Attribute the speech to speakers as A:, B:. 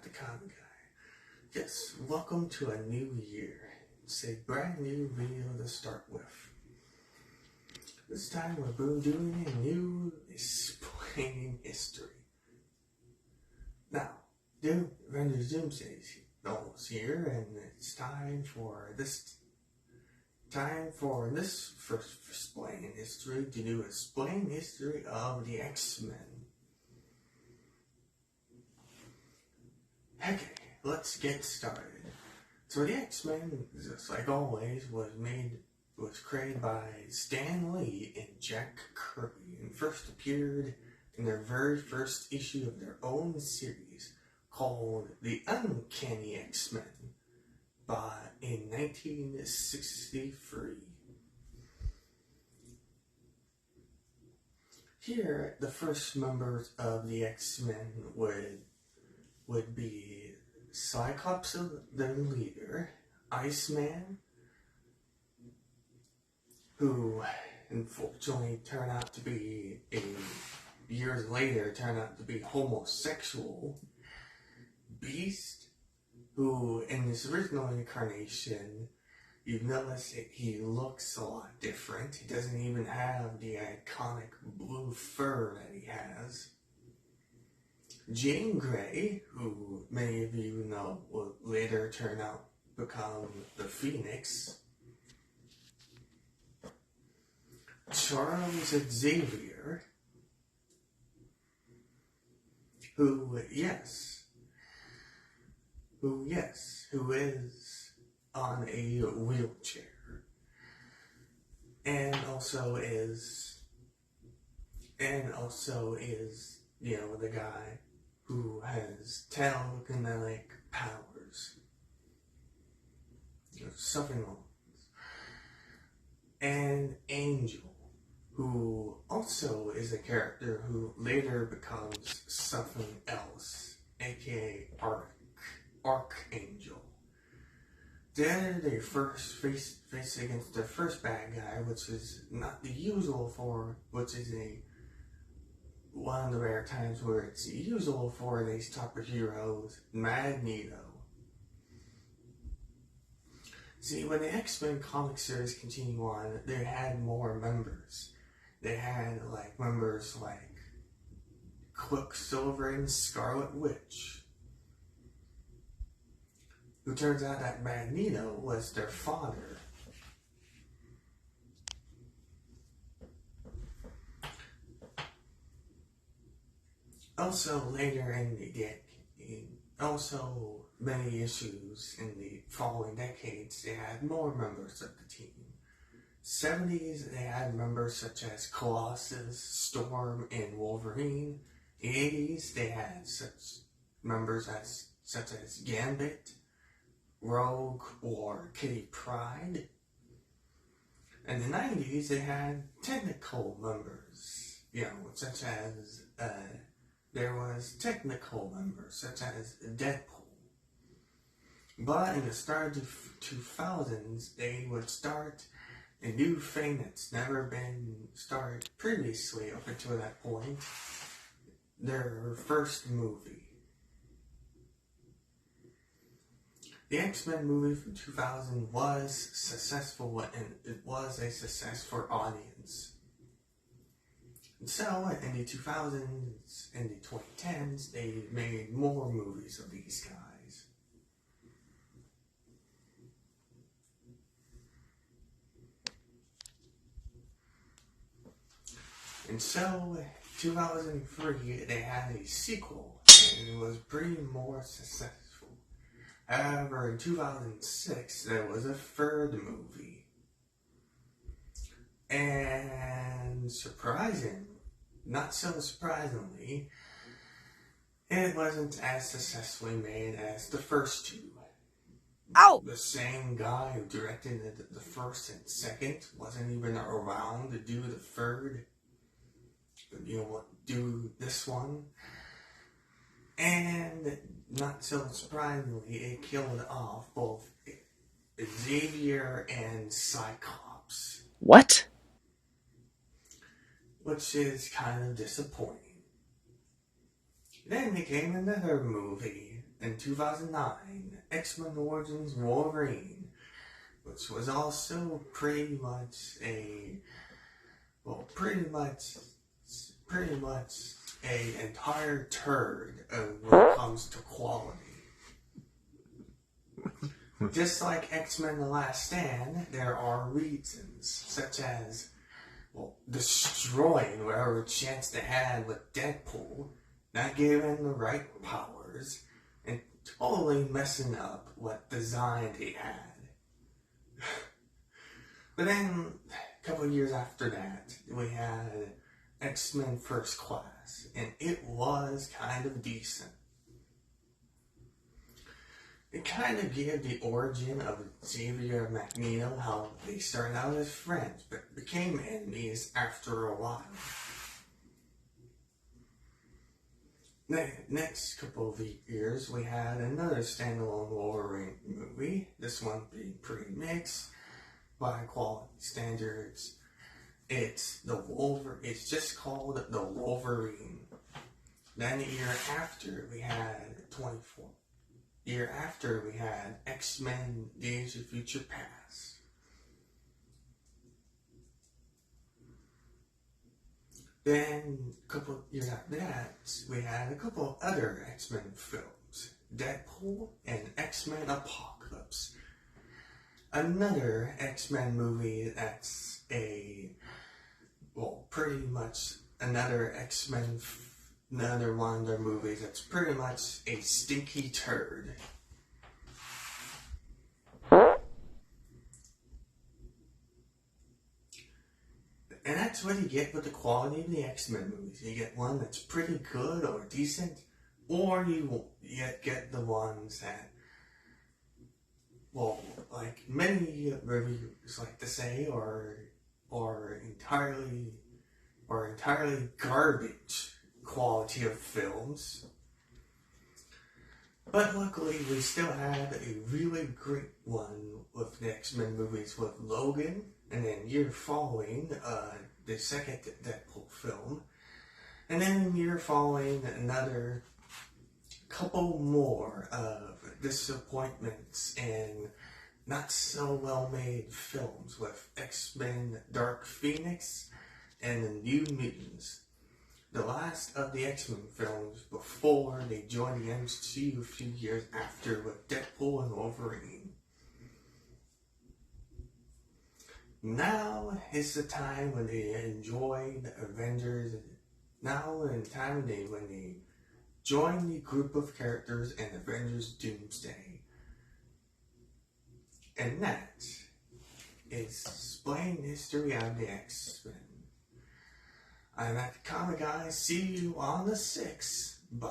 A: the comic guy. Yes, welcome to a new year. It's a brand new video to start with. This time we're doing a new explaining history. Now, Avengers Doomsday is almost here, and it's time for this first explaining history to do a explain history of the X-Men. Okay, let's get started. So the X-Men, just like always, was created by Stan Lee and Jack Kirby, and first appeared in their very first issue of their own series called The Uncanny X-Men in 1963. Here, the first members of the X-Men would be Cyclops, their leader, Iceman, who unfortunately years later turned out to be homosexual, Beast, who in his original incarnation, you've noticed that he looks a lot different. He doesn't even have the iconic blue fur that he has. Jean Grey, who many of you know will later turn out to become the Phoenix. Charles Xavier, who is on a wheelchair, and also is, the guy who has telekinetic powers, something like this. And Angel, who also is a character who later becomes something else, aka Archangel. Then they first face against their first bad guy, which is not the usual one of the rare times where it's usual for these type of heroes, Magneto. See, when the X-Men comic series continue on, they had more members. They had members like Quicksilver and Scarlet Witch, who turns out that Magneto was their father. Also later in the decade, many issues in the following decades, they had more members of the team. 70s, they had members such as Colossus, Storm, and Wolverine. The 80s, they had such members such as Gambit, Rogue, or Kitty Pryde. In the 90s, they had technical members, such as, there was technical members such as Deadpool. But in the start of 2000s, they would start a new thing that's never been started previously up until that point. Their first movie. The X-Men movie from 2000 was successful, and it was a success for audience. And so, in the 2000s and the 2010s, they made more movies of these guys. And so, 2003, they had a sequel, and it was pretty more successful. However, in 2006, there was a third movie. And not so surprisingly, it wasn't as successfully made as the first two.
B: Ow!
A: The same guy who directed the first and second wasn't even around to do the third. Do this one. And not so surprisingly, it killed off both Xavier and Cyclops.
B: What?
A: Which is kind of disappointing. Then there came another movie in 2009, X-Men Origins Wolverine, which was also pretty much a entire turd when it comes to quality. Just like X-Men The Last Stand, there are reasons, such as, destroying whatever chance they had with Deadpool, not giving him the right powers, and totally messing up what design he had. But then, a couple of years after that, we had X-Men First Class, and it was kind of decent. It kind of gave the origin of Xavier and Magneto, how they started out as friends, but became enemies after a while. Next couple of years, we had another standalone Wolverine movie, this one being pretty mixed by quality standards. It's just called The Wolverine. Then the year after, we had X-Men Days of Future Past. Then, a couple of years after that, we had a couple of other X-Men films. Deadpool and X-Men Apocalypse. Another X-Men movie that's pretty much another one of their movies that's pretty much a stinky turd. And that's what you get with the quality of the X-Men movies. You get one that's pretty good or decent, or you get the ones that, like many reviewers like to say, or entirely garbage quality of films. But luckily, we still had a really great one with the X-Men movies with Logan, and then year following, the second Deadpool film, and then year following another couple more of disappointments and not so well made films with X-Men Dark Phoenix and the New Mutants. The last of the X-Men films before they joined the MCU a few years after with Deadpool and Wolverine. Now is the time when they enjoy the Avengers. Now is the time when they join the group of characters in Avengers Doomsday. And that is explaining the history of the X-Men. I'm at the Comic Guy. See you on the 6th. Bye.